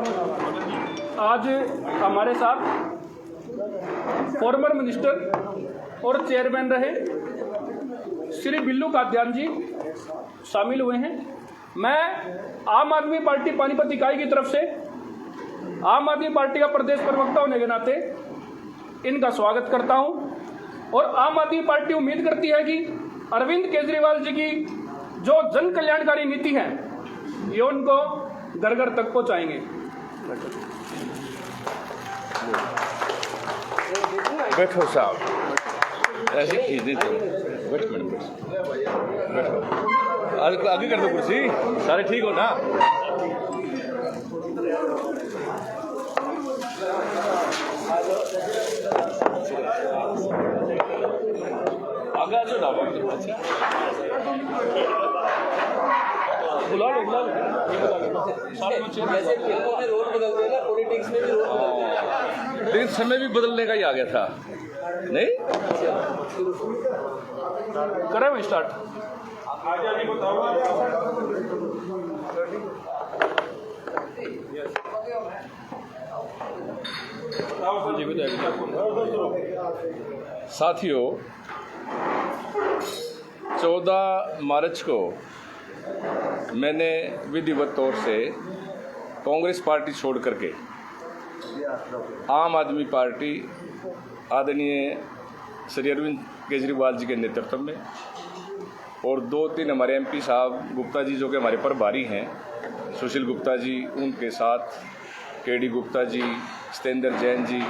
आज हमारे साथ फॉर्मर मिनिस्टर और चेयरमैन रहे श्री बिल्लू कात्यान जी शामिल हुए हैं। मैं आम आदमी पार्टी पानीपत इकाई की तरफ से आम आदमी पार्टी का प्रदेश प्रवक्ता होने के नाते इनका स्वागत करता हूं और आम आदमी पार्टी उम्मीद करती है कि अरविंद केजरीवाल जी की जो जन कल्याणकारी नीति है ये उनको घर घर तक पहुंचाएंगे। बैठो साहब, ऐसे खींच देते बैठ मैडम बैठो, आगे कर दो कुर्सी, सारे ठीक हो ना। आगे आ जाओ बुला लो जैसे फिल्मों में रोल बदलते हैं ना, पॉलिटिक्स में भी रोल बदलते हैं। लेकिन समय भी बदलने का ही आ गया था नहीं। करें हम स्टार्ट। साथियों, 14 मार्च को मैंने विधिवत तौर से कांग्रेस पार्टी छोड़ करके आम आदमी पार्टी आदरणीय श्री अरविंद केजरीवाल जी के नेतृत्व में और 2-3 हमारे एमपी साहब गुप्ता जी जो कि हमारे प्रभारी हैं, सुशील गुप्ता जी, उनके साथ केडी गुप्ता जी, सत्येंद्र जैन जी,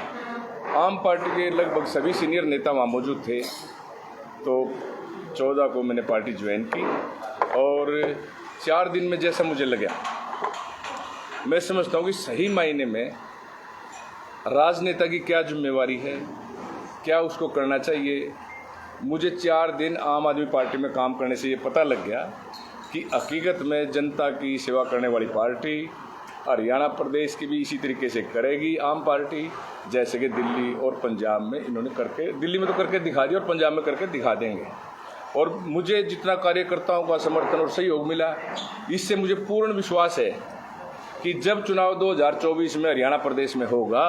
आम पार्टी के लगभग सभी सीनियर नेता वहाँ मौजूद थे। तो 14 को मैंने पार्टी ज्वाइन की और 4 दिन में जैसा मुझे लगा, मैं समझता हूँ कि सही मायने में राजनेता की क्या जिम्मेवारी है, क्या उसको करना चाहिए। मुझे 4 दिन आम आदमी पार्टी में काम करने से ये पता लग गया कि हकीकत में जनता की सेवा करने वाली पार्टी हरियाणा प्रदेश की भी इसी तरीके से करेगी आम पार्टी, जैसे कि दिल्ली और पंजाब में इन्होंने करके, दिल्ली में तो करके दिखा दिया और पंजाब में करके दिखा देंगे। और मुझे जितना कार्यकर्ताओं का समर्थन और सहयोग मिला, इससे मुझे पूर्ण विश्वास है कि जब चुनाव 2024 में हरियाणा प्रदेश में होगा,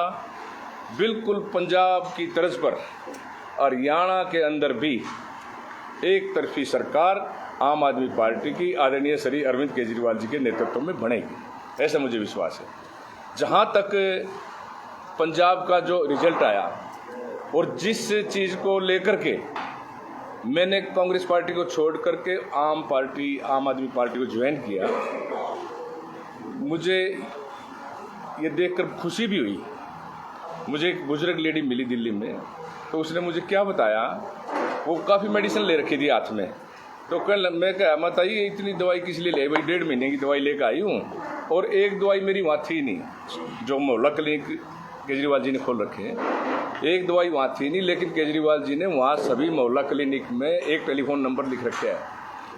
बिल्कुल पंजाब की तर्ज पर हरियाणा के अंदर भी एक तरफी सरकार आम आदमी पार्टी की आदरणीय श्री अरविंद केजरीवाल जी के नेतृत्व में बनेगी, ऐसा मुझे विश्वास है। जहाँ तक पंजाब का जो रिजल्ट आया और जिस चीज़ को लेकर के मैंने कांग्रेस पार्टी को छोड़ करके आम आदमी पार्टी को ज्वाइन किया, मुझे ये देखकर खुशी भी हुई। मुझे एक बुजुर्ग लेडी मिली दिल्ली में, तो उसने मुझे क्या बताया, वो काफ़ी मेडिसिन ले रखी थी हाथ में। तो कल मैं कहा, मत आइए इतनी दवाई किस लिए ले भाई, 1.5 महीने की दवाई लेकर आई हूँ और एक दवाई मेरी वहाँ थी नहीं, जो मोहल्ला क्लिनिक केजरीवाल जी ने खोल रखे हैं, एक दवाई वहाँ थी नहीं, लेकिन केजरीवाल जी ने वहाँ सभी मोहल्ला क्लिनिक में एक टेलीफोन नंबर लिख रखा है।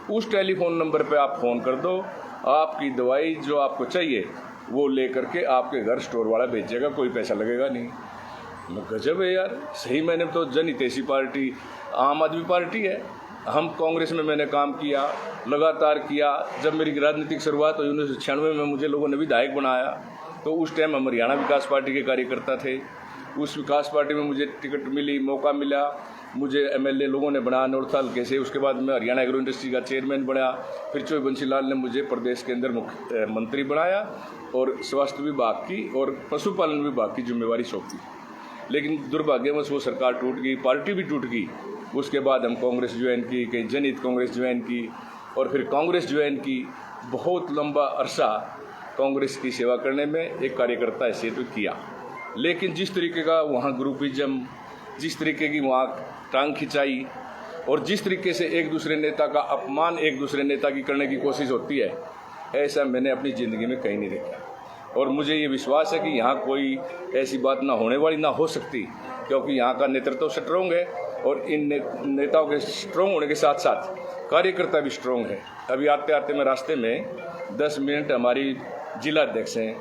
उस टेलीफोन नंबर पे आप फ़ोन कर दो, आपकी दवाई जो आपको चाहिए वो ले करके आपके घर स्टोर वाला भेजेगा, कोई पैसा लगेगा नहीं। गजब है यार, सही मैंने तो जनहितैषी पार्टी आम आदमी पार्टी है। हम कांग्रेस में मैंने काम किया, लगातार किया। जब मेरी राजनीतिक शुरुआत हुई 1996 में, मुझे लोगों ने विधायक बनाया, तो उस टाइम हम हरियाणा विकास पार्टी के कार्यकर्ता थे। उस विकास पार्टी में मुझे टिकट मिली, मौका मिला, मुझे एमएलए लोगों ने बनाया नॉर्थ हल्के से। उसके बाद मैं हरियाणा एग्रो इंडस्ट्री का चेयरमैन बना, फिर चोई बंसीलाल ने मुझे प्रदेश के अंदर मुख्य मंत्री बनाया और स्वास्थ्य विभाग की और पशुपालन विभाग की जिम्मेवारी सौंपी। लेकिन दुर्भाग्यवश वो सरकार टूट गई, पार्टी भी टूट गई। उसके बाद हम कांग्रेस ज्वाइन की, कहीं जनहित कांग्रेस ज्वाइन की और फिर कांग्रेस ज्वाइन की। बहुत लंबा अरसा कांग्रेस की सेवा करने में एक कार्यकर्ता हैसियत तो किया, लेकिन जिस तरीके का वहाँ ग्रुपिज्म, जिस तरीके की वहाँ टांग खिंचाई और जिस तरीके से एक दूसरे नेता का अपमान एक दूसरे नेता की करने की कोशिश होती है, ऐसा मैंने अपनी ज़िंदगी में कहीं नहीं देखा। और मुझे ये विश्वास है कि यहाँ कोई ऐसी बात ना होने वाली, ना हो सकती, क्योंकि यहाँ का नेतृत्व स्ट्रोंग है और इन नेताओं के स्ट्रोंग होने के साथ साथ कार्यकर्ता भी स्ट्रोंग है। अभी आते आते मैं रास्ते में 10 मिनट हमारी जिला अध्यक्ष हैं,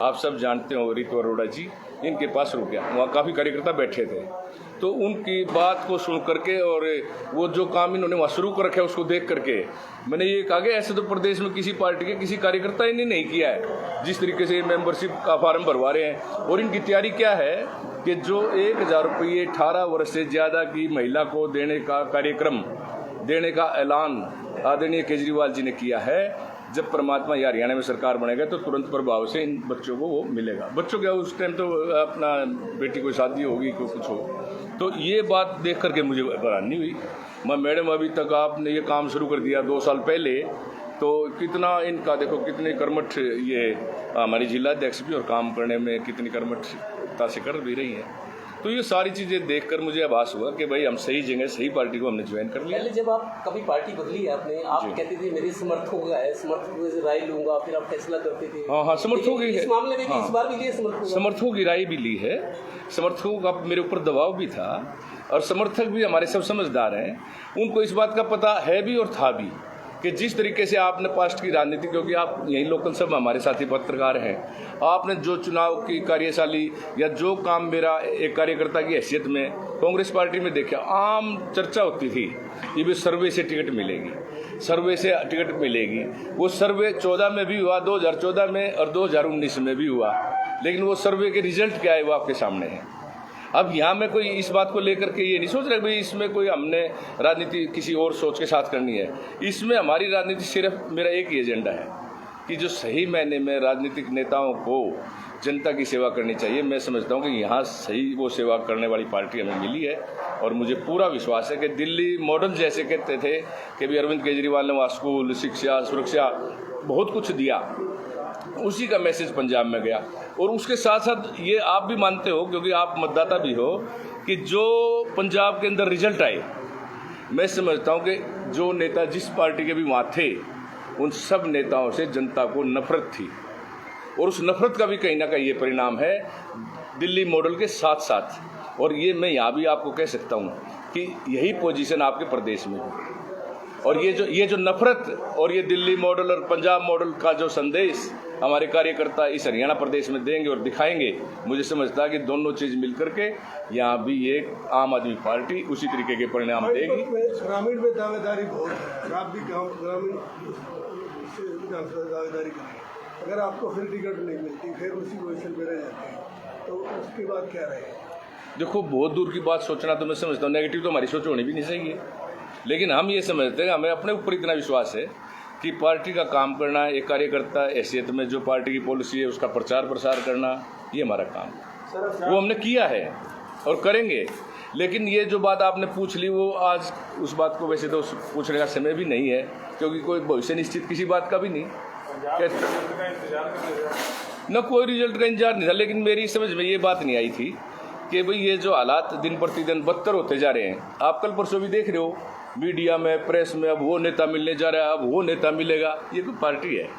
आप सब जानते हो, रितु अरोड़ा जी, इनके पास रुक गया। वहाँ काफ़ी कार्यकर्ता बैठे थे, तो उनकी बात को सुन करके और वो जो काम इन्होंने वहाँ शुरू कर रखा है उसको देख करके मैंने ये कहा कि ऐसे तो प्रदेश में किसी पार्टी के किसी कार्यकर्ता ने नहीं किया है जिस तरीके से मेंबरशिप का फॉर्म भरवा रहे हैं। और इनकी तैयारी क्या है कि जो 1000 रुपये 18 वर्ष से ज़्यादा की महिला को देने का कार्यक्रम देने का ऐलान आदरणीय केजरीवाल जी ने किया है। जब परमात्मा या हरियाणा में सरकार बनेगा तो तुरंत प्रभाव से इन बच्चों को वो मिलेगा। बच्चों क्या उस टाइम तो अपना बेटी कोई शादी होगी कोई कुछ हो। तो ये बात देख करके मुझे हैरानी हुई। मैं मैडम अभी तक आपने ये काम शुरू कर दिया 2 साल पहले, तो कितना इनका देखो कितने कर्मठ ये हमारी जिलाध्यक्ष भी और काम करने में कितनी कर्मठता से कर भी रही हैं। तो ये सारी चीज़ें देखकर मुझे आभास हुआ कि भाई हम सही जगह सही पार्टी को हमने ज्वाइन कर लिया। पहले जब आप कभी पार्टी बदली है आपने, आप कहते थे मेरे समर्थकों का है, समर्थकों से राय लूंगा, फिर आप फैसला करते थे। हाँ समर्थकों की इस मामले में भी इस बार भी लिए समर्थकों की राय भी ली है। समर्थकों का मेरे ऊपर दबाव भी था और समर्थक भी हमारे सब समझदार हैं। उनको इस बात का पता है भी और था भी कि जिस तरीके से आपने पास्ट की राजनीति, क्योंकि आप यही लोकल सब हमारे साथी पत्रकार हैं, आपने जो चुनाव की कार्यशाली या जो काम मेरा एक कार्यकर्ता की हैसियत में कांग्रेस पार्टी में देखा, आम चर्चा होती थी ये भी सर्वे से टिकट मिलेगी, सर्वे से टिकट मिलेगी। वो सर्वे 14 में भी हुआ, 2014 में और 2019 में भी हुआ, लेकिन वो सर्वे के रिजल्ट क्या है वो आपके सामने है। अब यहाँ में कोई इस बात को लेकर के ये नहीं सोच रहा भाई इसमें कोई हमने राजनीति किसी और सोच के साथ करनी है। इसमें हमारी राजनीति सिर्फ मेरा एक ही एजेंडा है कि जो सही मायने में राजनीतिक नेताओं को जनता की सेवा करनी चाहिए। मैं समझता हूँ कि यहाँ सही वो सेवा करने वाली पार्टी हमें मिली है और मुझे पूरा विश्वास है कि दिल्ली मॉडल जैसे कहते थे कि भी अरविंद केजरीवाल ने वहाँ स्कूल, शिक्षा, सुरक्षा बहुत कुछ दिया, उसी का मैसेज पंजाब में गया। और उसके साथ साथ ये आप भी मानते हो क्योंकि आप मतदाता भी हो कि जो पंजाब के अंदर रिजल्ट आए, मैं समझता हूँ कि जो नेता जिस पार्टी के भी वहाँ थे उन सब नेताओं से जनता को नफरत थी और उस नफरत का भी कहीं ना कहीं ये परिणाम है दिल्ली मॉडल के साथ साथ। और ये मैं यहाँ भी आपको कह सकता हूँ कि यही पोजीशन आपके प्रदेश में और ये जो नफरत और ये दिल्ली मॉडल और पंजाब मॉडल का जो संदेश हमारे कार्यकर्ता इस हरियाणा प्रदेश में देंगे और दिखाएंगे, मुझे समझता है कि दोनों चीज़ मिल करके यहाँ भी एक आम आदमी पार्टी उसी तरीके के परिणाम देगी। ग्रामीण में दावेदारी बहुत है, आप भी ग्रामीण दावेदारी करें, अगर आपको फिर टिकट नहीं मिलती फिर उसी पोजिशन पर रह जाते हैं तो उसके बाद क्या रहेगा? देखो बहुत दूर की बात सोचना तो मैं समझता हूँ, नेगेटिव तो हमारी सोच होनी भी नहीं चाहिए, लेकिन हम ये समझते हैं हमें अपने ऊपर इतना विश्वास है कि पार्टी का काम करना, एक कार्यकर्ता हैसियत में जो पार्टी की पॉलिसी है उसका प्रचार प्रसार करना, ये हमारा काम है। वो हमने किया है और करेंगे। लेकिन ये जो बात आपने पूछ ली वो आज उस बात को वैसे तो पूछने का समय भी नहीं है क्योंकि कोई भविष्य निश्चित किसी बात का भी नहीं, न कोई रिजल्ट का इंतजार नहीं था। लेकिन मेरी समझ में ये बात नहीं आई थी कि भाई ये जो हालात दिन प्रतिदिन बदतर होते जा रहे हैं, आप कल परसों भी देख रहे हो मीडिया में, प्रेस में, अब वो नेता मिलने जा रहा है, अब वो नेता मिलेगा। ये कोई पार्टी है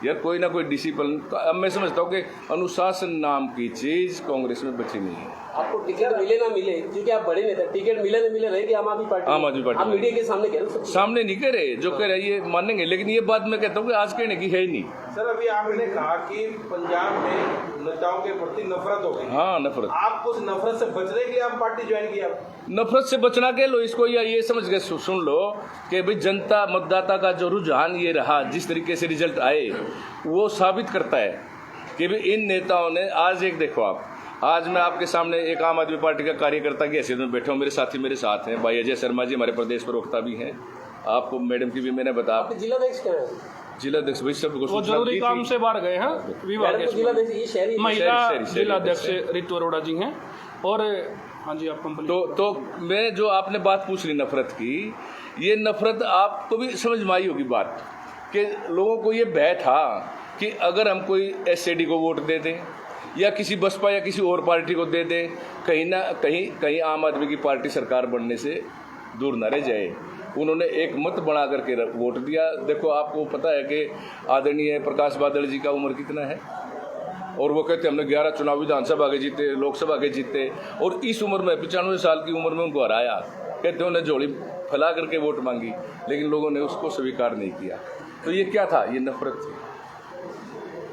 यार, कोई ना कोई डिसिप्लिन। अब मैं समझता हूँ कि अनुशासन नाम की चीज़ कांग्रेस में बची नहीं है। आपको टिकट मिले ना मिले, क्योंकि आप बड़े नेता, टिकट मिले ना मिले रहेगी आम आदमी पार्टी। आप मीडिया के सामने कह रहे, सामने नहीं कह रहे, जो कह रहे ये मानेंगे, लेकिन ये बात मैं कहता हूँ कि आज कहने की है ही नहीं। सर अभी आपने कहा कि पंजाब में नेताओं के प्रति नफरत हो गई। हाँ नफरत। आप उस नफरत से बचने के लिए आप पार्टी ज्वाइन किया? नफरत से बचना के लो इसको, या ये समझ के सुन लो कि भाई जनता मतदाता का जो रुझान ये रहा, जिस तरीके से रिजल्ट आए वो साबित करता है कि भाई इन नेताओं ने आज एक देखो आप, आज मैं आपके सामने एक आम आदमी पार्टी का कार्यकर्ता की हैसियत में बैठा हूँ, मेरे साथी मेरे साथ हैं, भाई अजय शर्मा जी हमारे प्रदेश प्रवक्ता भी हैं, आपको मैडम की भी मैंने बताया। जिलाध्यक्ष क्या है? जिलाध्यक्ष भाई सब वो जरूरी काम से बाहर गए हैं विभाग के, महिला जिलाध्यक्ष रितु अरोड़ा जी हैं। और हाँ जी आप कंपनी तो मैं जो आपने बात पूछ ली नफरत की, ये नफरत आपको भी समझ में आई होगी बात कि लोगों को ये भय था कि अगर हम कोई एसएडी को वोट दे दें या किसी बसपा या किसी और पार्टी को दे दें, कहीं ना कहीं आम आदमी की पार्टी सरकार बनने से दूर न रह जाए। उन्होंने एक मत बना करके वोट दिया। देखो आपको पता है कि आदरणीय प्रकाश बादल जी का उम्र कितना है और वो कहते हमने 11 चुनाव विधानसभा के जीते, लोकसभा के जीते, और इस उम्र में 95 साल की उम्र में उनको हराया। कहते उन्हें झोली फैला करके वोट मांगी, लेकिन लोगों ने उसको स्वीकार नहीं किया। तो ये क्या था? ये नफरत थी।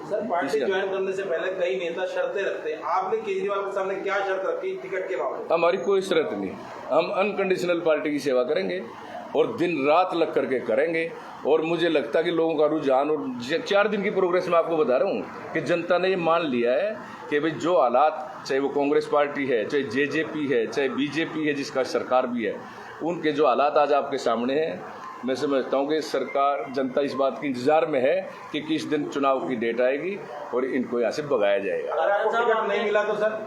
सर पार्टी ज्वाइन करने से पहले कई नेता शर्तें रखते हैं, आपने केजरीवाल के सामने क्या शर्त रखी टिकट के बाबत? हमारी कोई शर्त नहीं, हम अनकंडीशनल पार्टी की सेवा करेंगे और दिन रात लग करके करेंगे। और मुझे लगता है कि लोगों का रुझान, और 4 दिन की प्रोग्रेस मैं आपको बता रहा हूँ कि जनता ने ये मान लिया है कि भाई जो हालात, चाहे वो कांग्रेस पार्टी है, चाहे जेजेपी है, चाहे बीजेपी है जिसका सरकार भी है, उनके जो हालात आज आपके सामने हैं, मैं समझता हूँ कि सरकार, जनता इस बात के इंतजार में है कि किस दिन चुनाव की डेट आएगी और इनको यहाँ से भगाया जाएगा। अगर आपको टिकट नहीं मिला तो सर?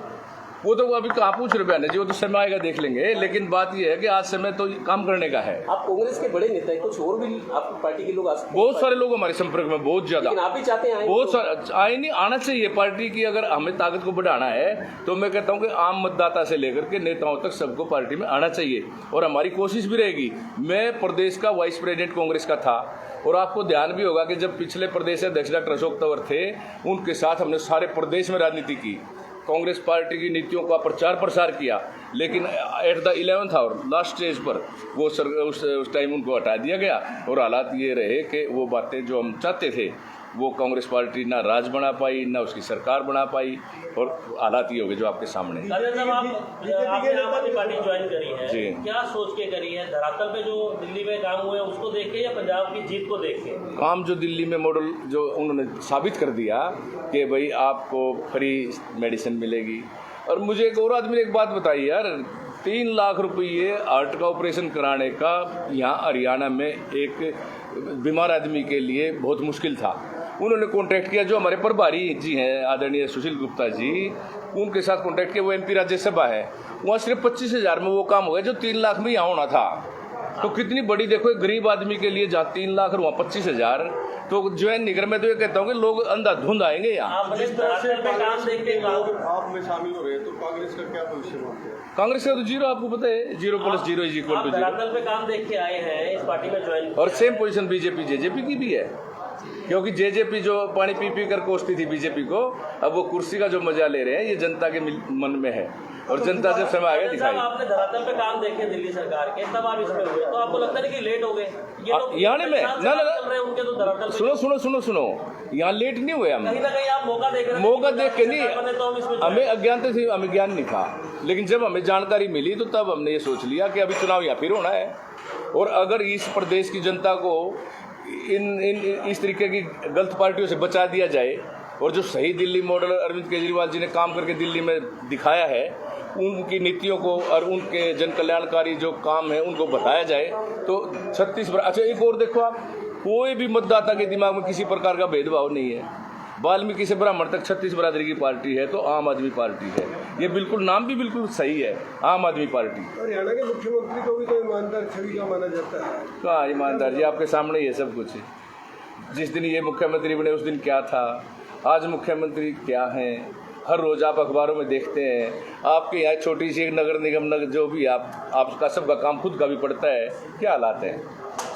वो तो अभी कहाँ पूछ रहे बहन जी, वो तो समय आएगा देख लेंगे। लेकिन बात ये है कि आज समय तो काम करने का है। आप कांग्रेस के बड़े नेता हैं, कुछ और भी आपकी पार्टी के लोग आ सकते हैं? बहुत सारे लोग हमारे संपर्क में, बहुत ज्यादा। लेकिन आप भी चाहते हैं बहुत सारे आए नहीं, आना चाहिए। पार्टी की अगर हमें ताकत को बढ़ाना है तो मैं कहता हूँ कि आम मतदाता से लेकर के नेताओं तक सबको पार्टी में आना चाहिए और हमारी कोशिश भी रहेगी। मैं प्रदेश का वाइस प्रेसिडेंट कांग्रेस का था और आपको ध्यान भी होगा कि जब पिछले प्रदेश अध्यक्ष डॉक्टर अशोक तंवर थे, उनके साथ हमने सारे प्रदेश में राजनीति की, कांग्रेस पार्टी की नीतियों का प्रचार प्रसार किया। लेकिन at the 11th hour last stage पर वो उस टाइम उनको हटा दिया गया और हालात ये रहे कि वो बातें जो हम चाहते थे वो कांग्रेस पार्टी ना राज बना पाई, ना उसकी सरकार बना पाई, और हालात ये हो गए जो आपके सामने। जब आपने आम आदमी पार्टी ज्वाइन करी है, जी, क्या सोच के करी है? धरातल पे जो दिल्ली में काम हुए उसको देख के या पंजाब की जीत को देख के? काम जो दिल्ली में मॉडल जो उन्होंने साबित कर दिया कि भाई आपको फ्री मेडिसिन मिलेगी। और मुझे एक और आदमी ने एक बात बताई यार, 3 लाख रुपये हार्ट का ऑपरेशन कराने का यहाँ हरियाणा में एक बीमार आदमी के लिए बहुत मुश्किल था। उन्होंने कॉन्टैक्ट किया, जो हमारे प्रभारी जी हैं आदरणीय सुशील गुप्ता जी, उनके साथ कॉन्टैक्ट किया। वो MP राज्यसभा है, वहाँ सिर्फ 25,000 में वो काम हो गया जो 3 लाख में यहाँ होना था। तो कितनी बड़ी, देखो एक गरीब आदमी के लिए जहाँ 3 लाख और वहाँ 25,000, तो ज्वाइन निगर में तो ये कहता हूँ कि लोग अंधाधुंध आएंगे यहाँ। आप धरातल पे काम देख के आप में शामिल हो रहे हैं तो कांग्रेस का क्या पोजीशन है? कांग्रेस का तो 0, आपको पता है, 0 + 0 = 0। धरातल पे काम देख के आए हैं, इस पार्टी में ज्वाइन। और सेम पोजीशन बीजेपी जेजेपी की भी है, क्योंकि जेजेपी जो पानी पी पी कर कोसती थी बीजेपी को, अब वो कुर्सी का जो मजा ले रहे हैं, ये जनता के मन में है और जनता जब समय आएगा दिखाई। आपने धरातल पे काम देखे दिल्ली सरकार के, तब आप इसमें हुए, तो आपको लगता है कि लेट हो गए ये लोग? यानी में ना उनके तो धरातल सुनो, यहाँ लेट नहीं हुए हम, कहीं ना कहीं आप मौका देख रहे हैं। मौका देख के नहीं, तो हमें अज्ञानता थी, हमें ज्ञान नहीं था। लेकिन जब हमें जानकारी मिली तो तब हमने ये सोच लिया कि अभी चुनाव यहाँ फिर होना है, और अगर इस प्रदेश की जनता को इस तरीके की गलत पार्टियों से बचा दिया जाए, और जो सही दिल्ली मॉडल अरविंद केजरीवाल जी ने काम करके दिल्ली में दिखाया है, उनकी नीतियों को और उनके जन कल्याणकारी जो काम है उनको बताया जाए, तो 36। अच्छा एक और देखो आप, कोई भी मतदाता के दिमाग में किसी प्रकार का भेदभाव नहीं है। वाल्मीकि से ब्राह्मण तक 36 बरादरी की पार्टी है तो आम आदमी पार्टी है। ये बिल्कुल नाम भी बिल्कुल सही है, आम आदमी पार्टी। हरियाणा के मुख्यमंत्री को भी तो ईमानदार छवि का माना जाता है। कहाँ ईमानदार जी, आपके सामने ये सब कुछ है। जिस दिन ये मुख्यमंत्री बने उस दिन क्या था, आज मुख्यमंत्री क्या हैं, हर रोज आप अखबारों में देखते हैं। आपके यहाँ छोटी सी एक नगर निगम जो भी आपका सबका काम खुद का भी पड़ता है, क्या हालात हैं।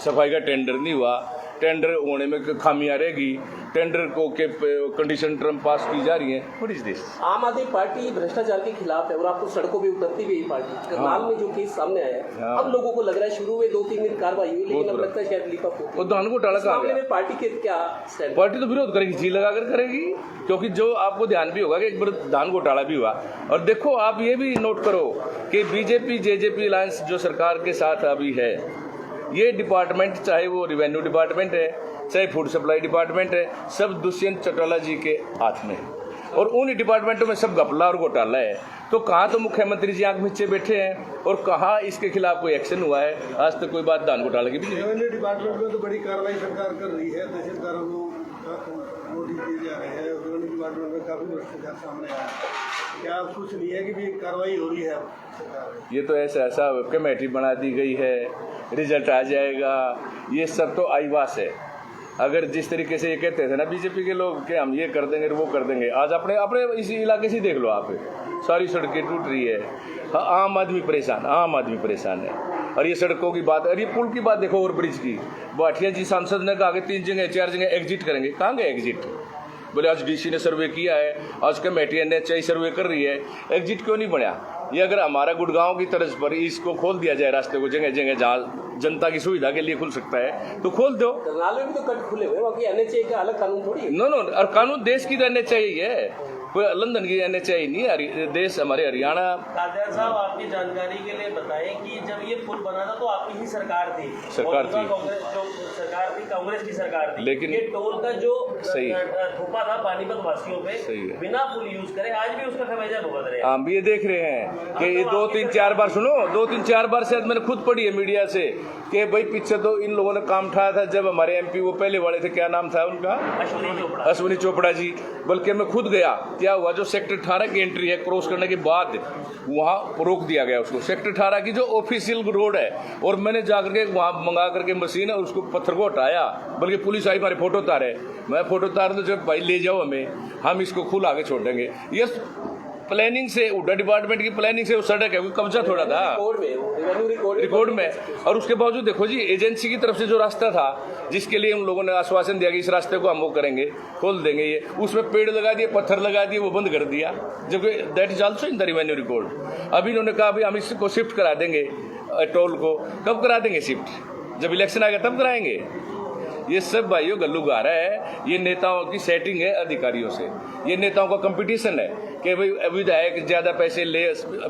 सफाई का टेंडर नहीं हुआ, टेंडर होने में खामियां रहेगी, टेंडर को के कंडीशन टर्म पास की जा रही है। What is this? आम आदमी पार्टी भ्रष्टाचार के खिलाफ है और आपको सड़कों पे उतरती भी पार्टी। करनाल में जो केस सामने आया है, अब लोगों को लग रहा है शुरू में 2-3 दिन कार्रवाई हुई, लेकिन अब लगता है शायद लिपा वो धान घोटाला का मामले में पार्टी के क्या स्टैंड? पार्टी तो विरोध करेगी, जी लगा कर करेगी, क्योंकि जो आपको ध्यान भी होगा कि एक बार धान घोटाला भी हुआ। और देखो आप ये भी नोट करो कि बीजेपी जेजेपी अलायंस जो सरकार के साथ अभी है, ये डिपार्टमेंट चाहे वो रेवेन्यू डिपार्टमेंट है, चाहे फूड सप्लाई डिपार्टमेंट है, सब दुष्यंत चौटाला जी के हाथ में, और उन डिपार्टमेंटों में सब घपला और घोटाला है। तो कहाँ तो मुख्यमंत्री जी आंख मीचे बैठे हैं और कहाँ इसके खिलाफ कोई एक्शन हुआ है। आज तक कोई बात धान घोटाला की भी नहीं। रेवेन्यू डिपार्टमेंट में तो बड़ी कार्रवाई सरकार कर रही है, तहसीलदारों को नोटिस दिए जा रहे हैं, रेवेन्यू डिपार्टमेंट में काफ़ी भ्रष्टाचार सामने आया है। क्या कुछ नहीं है कि भी कार्रवाई हो रही है सरकार? ये तो ऐसा कमेटी बना दी गई है, रिजल्ट आ जाएगा, ये सब तो आईवास है। अगर जिस तरीके से ये कहते थे ना बीजेपी के लोग कि हम ये कर देंगे वो कर देंगे, आज अपने इसी इलाके से देख लो आप, सारी सड़कें टूट रही है, आम आदमी परेशान है। और ये सड़कों की बात, और ये पुल की बात देखो, ओवर ब्रिज की, भाटिया जी सांसद ने कहा कि 3 जगह 4 जगह एग्जिट करेंगे। कहाँ गए एग्जिट? बोले आज डीसी ने सर्वे किया है, आज कमेटी NHAI सर्वे कर रही है, एग्जिट क्यों नहीं बना? ये अगर हमारा गुड़गांव की तर्ज पर इसको खोल दिया जाए रास्ते को जगह जगह जहाँ जनता की सुविधा के लिए खुल सकता है तो खोल दो। करनाल में भी तो कट खुले हुए, बाकी एनएचए का अलग कानून थोड़ी है। नो और कानून देश की तो NHI है, कोई लंदन की NHI नहीं है। देश हमारे हरियाणा। कादियान साहब, आपकी जानकारी के लिए बताएं कि जब ये पुल बना था तो आपकी ही सरकार थी, कांग्रेस की सरकार थी, लेकिन ये टोल का जो सही थोपा था पानीपत वासियों पे बिना पुल यूज करे आज भी उसका खमियाजा भुगत रहे हैं। हम भी ये देख रहे हैं कि ये 2-3-4 बार सुनो, 2-3-4 बार शायद मैंने खुद पढ़ी है मीडिया से कि भाई पीछे तो इन लोगों ने काम उठाया था जब हमारे MP वो पहले वाले थे, क्या नाम था उनका, अश्विनी चोपड़ा जी। बल्कि मैं खुद गया, क्या हुआ जो सेक्टर 18 की एंट्री है क्रॉस करने के बाद वहाँ रोक दिया गया उसको, सेक्टर 18 की जो ऑफिशियल रोड है, और मैंने जाकर के वहाँ मंगा करके मशीन है उसको पत्थर को हटाया, बल्कि पुलिस आई हमारे फोटो उतारे, मैं फोटो उतार तो जब भाई ले जाओ हमें, हम इसको खुल आगे छोड़ देंगे। ये प्लानिंग से, हुड्डा डिपार्टमेंट की प्लानिंग से वो सड़क है, वो कब्जा थोड़ा था रिकॉर्ड में, और उसके बावजूद देखो जी एजेंसी की तरफ से जो रास्ता था जिसके लिए उन लोगों ने आश्वासन दिया कि इस रास्ते को हम वो करेंगे, खोल देंगे, ये उसमें पेड़ लगा दिए, पत्थर लगा दिए, वो बंद कर दिया, जबकि that is also in the revenue record. अभी इन्होंने कहा अभी हम इसको शिफ्ट करा देंगे, टोल को कब करा देंगे शिफ्ट, जब इलेक्शन आएगा तब कराएंगे। ये सब भाइयों गल्लूगारा है, ये नेताओं की सेटिंग है अधिकारियों से, ये नेताओं का कंपटीशन है कि भाई विधायक ज़्यादा पैसे ले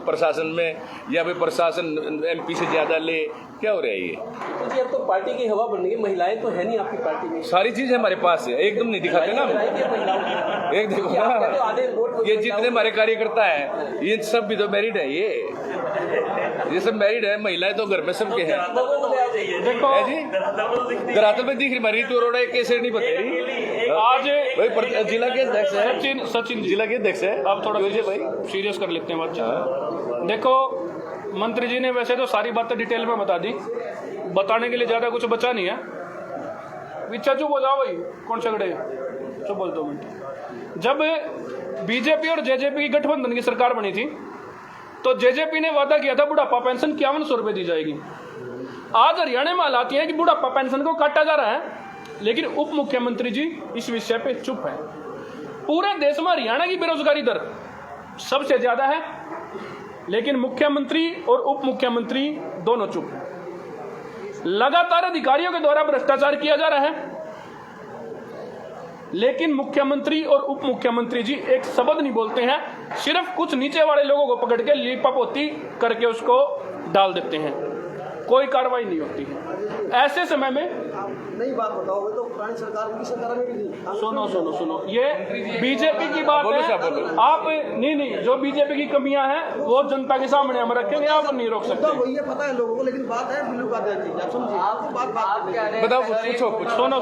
प्रशासन में, या भाई प्रशासन MP से ज़्यादा ले, क्या हो रहा है ये? तो जी अब तो पार्टी की हवा बन गई, महिलाएं तो है नहीं आपकी पार्टी में, सारी चीज़ हमारे पास है, एकदम नहीं दिखाते ना, एक देखो ना ये जितने हमारे कार्यकर्ता है ये सब भी तो मैरिड है, ये सब मैरिड है, महिलाएं तो घर में सबके हैं। देखो जी धरातल में दिख रही हमारी रीतू अरोड़ा कैसे नहीं बता रही। आज भाई जिला के अध्यक्ष है सचिन जिला के अध्यक्ष है, आप थोड़ा भाई सीरियस कर लेते हैं बात। देखो मंत्री जी ने वैसे तो सारी बातें डिटेल में बता दी, बताने के लिए ज़्यादा कुछ बचा नहीं है। विचा चुप हो जाओ भाई, कौन झगड़े चुप बोल 2 मिनट। जब BJP और JJP की गठबंधन की सरकार बनी थी तो JJP ने वादा किया था बुढ़ापा पेंशन 5100 रुपये दी जाएगी। आज हरियाणा में हालात ये है कि बुढ़ापा पेंशन को काटा जा रहा है, लेकिन उप मुख्यमंत्री जी इस विषय पे चुप है। पूरे देश में हरियाणा की बेरोजगारी दर सबसे ज्यादा है, लेकिन मुख्यमंत्री और उप मुख्यमंत्री दोनों चुप हैं। लगातार अधिकारियों के द्वारा भ्रष्टाचार किया जा रहा है, लेकिन मुख्यमंत्री और उप मुख्यमंत्री जी एक शब्द नहीं बोलते हैं, सिर्फ कुछ नीचे वाले लोगों को पकड़ के लिपापोती करके उसको डाल देते हैं, कोई कार्रवाई नहीं होती है। ऐसे समय में नई बात बताओगे तो पुरानी सरकार की सरकार में भी नहीं। सुनो ये BJP की बात है, आप नहीं जो BJP की कमियां हैं वो जनता के सामने हम रखेंगे, आप नहीं रोक सकते। तो ये पता है लोगों को, लेकिन बात है बिल्लू का आप समझिए, आपको बात बताओ, पूछो सुनो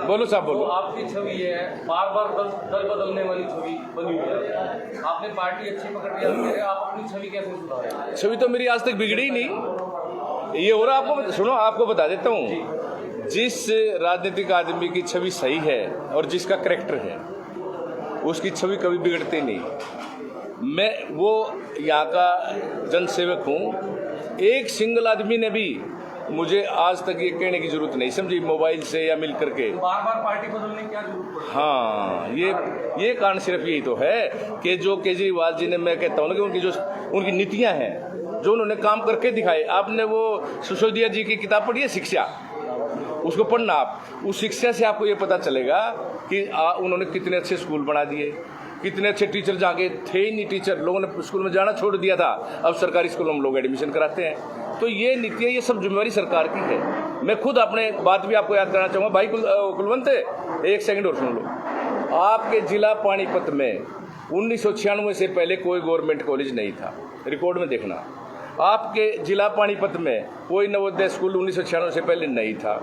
बोलो साहब बोलो। आपकी छवि है बार बार दल बदलने वाली छवि बनी हुई है, आपने पार्टी अच्छी पकड़ लिया, आप अपनी छवि कैसे सुधारें? छवि तो मेरी आज तक बिगड़ी ही नहीं। ये हो रहा आपको, सुनो आपको बता देता हूँ, जिस राजनीतिक आदमी की छवि सही है और जिसका करैक्टर है उसकी छवि कभी बिगड़ती नहीं। मैं वो यहाँ का जनसेवक हूँ, एक सिंगल आदमी ने भी मुझे आज तक ये कहने की जरूरत नहीं समझी मोबाइल से या मिल करके बार बार पार्टी बदलने की क्या जरूरत पड़ी? हाँ ये कारण सिर्फ यही तो है कि जो केजरीवाल जी ने, मैं कहता हूँ ना कि उनकी जो उनकी नीतियाँ हैं, जो उन्होंने काम करके दिखाए। आपने वो सिसोदिया जी की किताब पढ़ी है शिक्षा, उसको पढ़ना आप, उस शिक्षा से आपको ये पता चलेगा कि उन्होंने कितने अच्छे स्कूल बना दिए, कितने अच्छे टीचर जाके थे ही नहीं, टीचर लोगों ने स्कूल में जाना छोड़ दिया था, अब सरकारी स्कूलों में लोग एडमिशन कराते हैं। तो ये नीतियाँ, ये सब जिम्मेवारी सरकार की है। मैं खुद अपने बात भी आपको याद कराना चाहूँगा भाई कुलवंत, एक सेकंड और सुन लो। आपके जिला पानीपत में 1996 से पहले कोई गवर्नमेंट कॉलेज नहीं था, रिकॉर्ड में देखना। आपके जिला पानीपत में कोई नवोदय स्कूल 1996 से पहले नहीं था,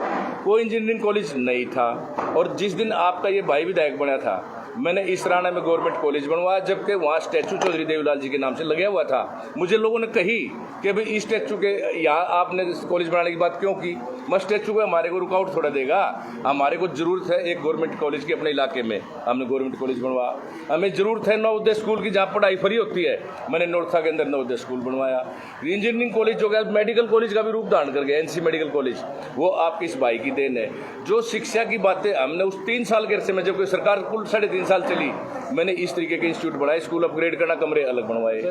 कोई इंजीनियरिंग कॉलेज नहीं था। और जिस दिन आपका ये भाई विधायक बना था, मैंने इसराना में गवर्नमेंट कॉलेज बनवाया, जबकि वहाँ स्टैचू चौधरी देवीलाल जी के नाम से लगा हुआ था। मुझे लोगों ने कही कि भाई इस स्टैचू के यहाँ आपने कॉलेज बनाने की बात क्यों की? मैं स्टैचू को हमारे को रुकावट थोड़ा देगा, हमारे को जरूरत है एक गवर्नमेंट कॉलेज की अपने इलाके में, हमने गवर्नमेंट कॉलेज बनवा। हमें जरूरत है नवोदय स्कूल की जहाँ पढ़ाई फ्री होती है, मैंने नोरथा के अंदर नवोदय स्कूल बनवाया। इंजीनियरिंग कॉलेज हो गया, मेडिकल कॉलेज का भी रूप धारण कर गया, NC मेडिकल कॉलेज, वो आपकी इस भाई की देन है। जो शिक्षा की बातें हमने उस 3 साल के अरसे में, जब कोई सरकार कुल 3.5 साल चली, मैंने इस तरीके के इंस्टीट्यूट बनाए, स्कूल अपग्रेड करना, कमरे अलग बनवाए,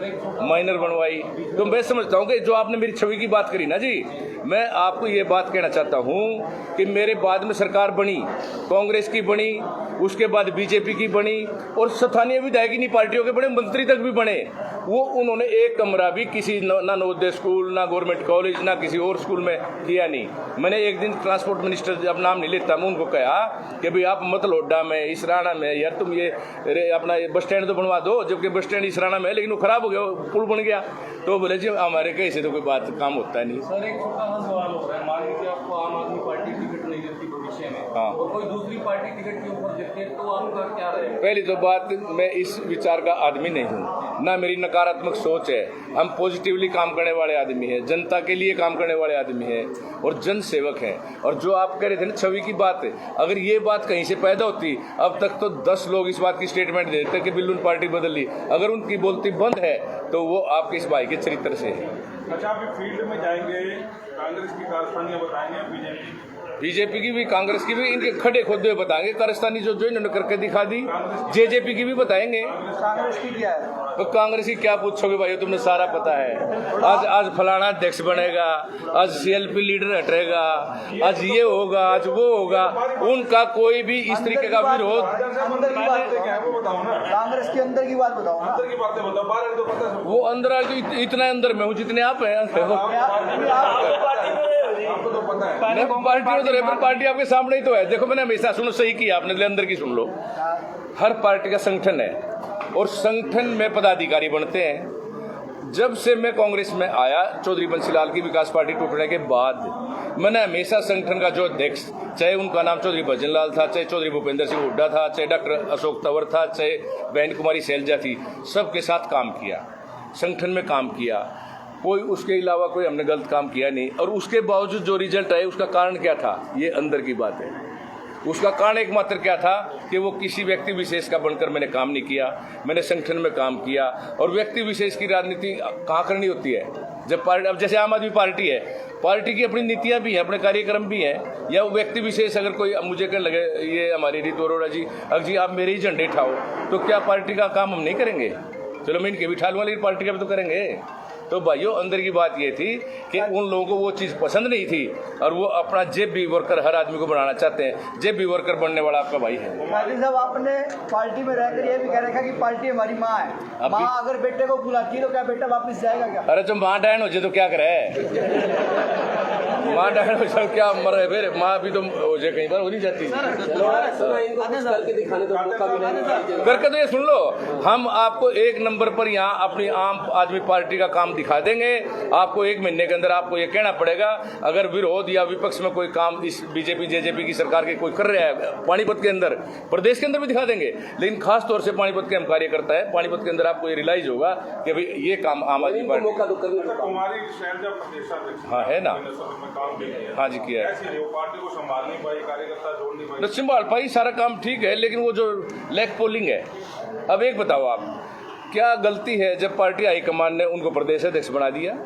माइनर बनवाई। तो मैं समझता हूँ कि जो आपने मेरी छवि की बात करी ना जी, मैं आपको ये बात कहना चाहता हूँ कि मेरे बाद में सरकार बनी, कांग्रेस की बनी, उसके बाद बीजेपी की बनी, और स्थानीय विधायक पार्टियों के बड़े मंत्री तक भी बने। वो उन्होंने एक कमरा भी किसी ना नवोदय स्कूल, ना गवर्नमेंट कॉलेज, ना किसी और स्कूल में किया नहीं। मैंने एक दिन ट्रांसपोर्ट मिनिस्टर, जब नाम नहीं लेता, मैं उनको कहा कि भाई आप मतलोडा में, इसराना में, यार तुम ये अपना ये बस स्टैंड तो बनवा दो, जबकि बस स्टैंड इसराना में है, लेकिन वो खराब हो गया, पुल बन गया। तो बोले जी हमारे कैसे तो कोई बात काम होता नहीं। सर एक छोटा सा सवाल हो रहा है, मान लीजिए आपको आम आदमी पार्टी टिकट नहीं देती भविष्य में, हाँ, और कोई दूसरी पार्टी टिकट के ऊपर देती है, तो आपका क्या रहेगा? पहली तो बात, मैं इस विचार का आदमी नहीं हूँ, ना मेरी नकारात्मक सोच है। हम पॉजिटिवली काम करने वाले आदमी हैं, जनता के लिए काम करने वाले आदमी हैं और जन सेवक हैं। और जो आप कह रहे थे ना छवि की बात, अगर ये बात कहीं से पैदा होती, अब तक तो 10 लोग इस बात की स्टेटमेंट देते कि बिल्लू ने पार्टी बदल ली। अगर उनकी बोलती बंद है तो वो आपके इस भाई के चरित्र से है। अच्छा, आप फील्ड में जाएंगे, कांग्रेस की कारस्तानियां बताएंगे, बीजेपी की भी, कांग्रेस की भी, इनके खड़े खोदे हुए बताएंगे। कारस्तानी जो इन्होंने करके दिखा दी, जेजेपी की भी बताएंगे। कांग्रेस की क्या है? तो कांग्रेस की क्या पूछोगे भाई, तुमने सारा पता है। आज फलाना अध्यक्ष बनेगा, आज सीएलपी लीडर हटेगा, आज ये होगा, आज वो होगा। उनका कोई भी इस तरीके का विरोध, कांग्रेस के अंदर की बात बताओ ना। अंदर की बातें बताओ, बाहर तो पता है। वो अंदर आ तो इतना अंदर में हूँ जितने आप हैं। आपको तो पता है। मैं पार्टी उधर है, पर पार्टी आपके सामने ही तो है। देखो मैंने हमेशा, सुनो, सही किया आपने, अंदर की सुन लो। हर पार्टी का संगठन है और संगठन में पदाधिकारी बनते हैं। जब से मैं कांग्रेस में आया, चौधरी बंसीलाल की विकास पार्टी टूटने के बाद, मैंने हमेशा संगठन का जो अध्यक्ष, चाहे उनका नाम चौधरी भजनलाल था, चाहे चौधरी भूपेंद्र सिंह हुड्डा था, चाहे डॉक्टर अशोक तंवर था, चाहे बहन कुमारी सैलजा थी, सबके साथ काम किया, संगठन में काम किया। कोई उसके अलावा कोई हमने गलत काम किया नहीं। और उसके बावजूद जो रिजल्ट आए, उसका कारण क्या था, ये अंदर की बात है। उसका कारण एकमात्र क्या था कि वो किसी व्यक्ति विशेष का बनकर मैंने काम नहीं किया, मैंने संगठन में काम किया। और व्यक्ति विशेष की राजनीति कहाँ करनी होती है, जब पार्टी, अब जैसे आम आदमी पार्टी है, पार्टी की अपनी नीतियाँ भी हैं, अपने कार्यक्रम भी हैं। या व्यक्ति विशेष अगर कोई मुझे कहने लगे, ये हमारी रीतू अरोड़ा जी, अगर जी आप मेरे ही झंडे उठाओ, तो क्या पार्टी का काम हम नहीं करेंगे? चलो मैं इनके भी ठाल वाली पार्टी का भी तो करेंगे। तो भाइयों, अंदर की बात ये थी कि उन लोगों को वो चीज़ पसंद नहीं थी और वो अपना जेब भी वर्कर हर आदमी को बनाना चाहते हैं। जेब भी वर्कर बनने वाला आपका भाई है। साहब, आपने पार्टी में रहकर ये भी कह रखा कि पार्टी हमारी माँ है। माँ अगर बेटे को बुलाती है तो क्या बेटा वापस जाएगा क्या? अरे तुम माँ डायन हो जाए तो क्या करे, माँ डायन हो जाए क्या मर है, फिर माँ भी तो हो जाए, कई बार हो नहीं जाती। करके तो ये सुन लो, हम आपको एक नंबर पर यहाँ अपनी आम आदमी पार्टी का काम दिखा देंगे। आपको 1 महीने के अंदर आपको ये कहना पड़ेगा, अगर विरोध या विपक्ष में कोई काम इस बीजेपी जेजेपी की सरकार के कोई कर रहा है पानीपत के अंदर, प्रदेश के अंदर भी दिखा देंगे। लेकिन खास तौर से पानीपत के हम कार्य करता है, पानीपत के अंदर आपको ये रियलाइज होगा कि भाई ये काम आम आदमी पार्टी, कुमारी शैलजा प्रदेशाध्यक्ष, हाँ है ना, हाँ जी किया है, पार्टी को संभाल नहीं पाई, कार्यकर्ता जोड़ नहीं पाई, संभाल पाई, सारा काम ठीक है। लेकिन वो जो लैग पोलिंग है, अब एक बताओ आप, क्या गलती है जब पार्टी हाईकमान ने उनको प्रदेश अध्यक्ष बना दिया?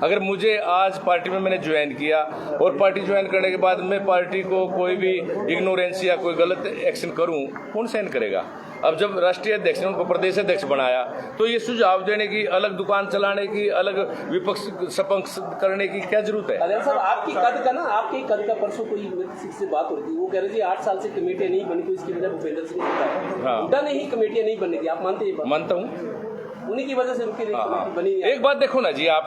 अगर मुझे आज पार्टी में मैंने ज्वाइन किया और पार्टी ज्वाइन करने के बाद मैं पार्टी को कोई भी इग्नोरेंस या कोई गलत एक्शन करूं, कौन सहन करेगा? अब जब राष्ट्रीय अध्यक्ष ने उनको प्रदेश अध्यक्ष बनाया, तो ये सुझाव देने की, अलग दुकान चलाने की, अलग विपक्ष सपक्ष करने की क्या जरूरत है? अरे सर, आपकी कद का ना, आपके कद का परसों कोई किसी से बात हो रही थी, वो कह रहे थे 8 साल से कमेटियां नहीं बनी, तो इसकी वजह भूपेंद्र सिंह हुड्डा ने ही कमेटियां नहीं बनने दी। आप मानते हैं? मानता हूँ, उन्हीं की वजह से उनकी बनी। एक बात देखो ना जी आप,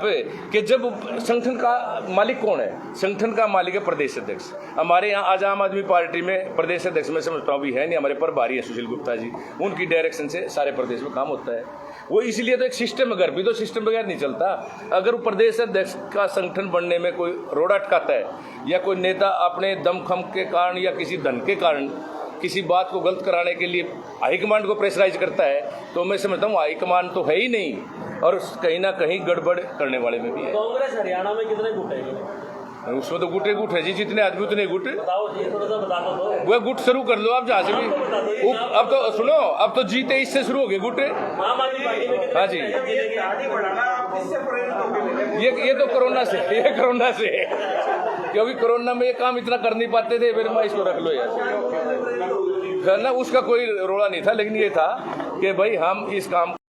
कि जब संगठन का मालिक कौन है? संगठन का मालिक है प्रदेश अध्यक्ष। हमारे यहाँ आज आम आदमी पार्टी में प्रदेश अध्यक्ष में समझता हूँ भी है नहीं, हमारे प्रभारी है सुशील गुप्ता जी, उनकी डायरेक्शन से सारे प्रदेश में काम होता है। वो इसलिए तो एक सिस्टम है, घर भी तो सिस्टम बगैर नहीं चलता। अगर प्रदेश अध्यक्ष का संगठन बनने में कोई रोड अटकाता है, या कोई नेता अपने दमखम के कारण या किसी धन के कारण किसी बात को गलत कराने के लिए हाईकमांड को प्रेशराइज करता है, तो मैं समझता हूँ हाईकमांड तो है ही नहीं, और कहीं ना कहीं गड़बड़ करने वाले में भी है। कांग्रेस हरियाणा में कितने गुट है? उसमें तो गुटे गुट है जी, जितने आदमी उतने गुट। बताओ जी, थोड़ा सा बता दो। वह गुट शुरू कर लो आप जहाँ से भी। अब तो सुनो, अब तो जीते इससे शुरू हो गए गुट। हाँ जी, ये तो कोरोना से, ये कोरोना से क्योंकि कोरोना में ये काम इतना कर नहीं पाते थे, फिर मैं इसको रख लो यार, है ना। उसका कोई रोड़ा नहीं था, लेकिन ये था कि भाई हम इस काम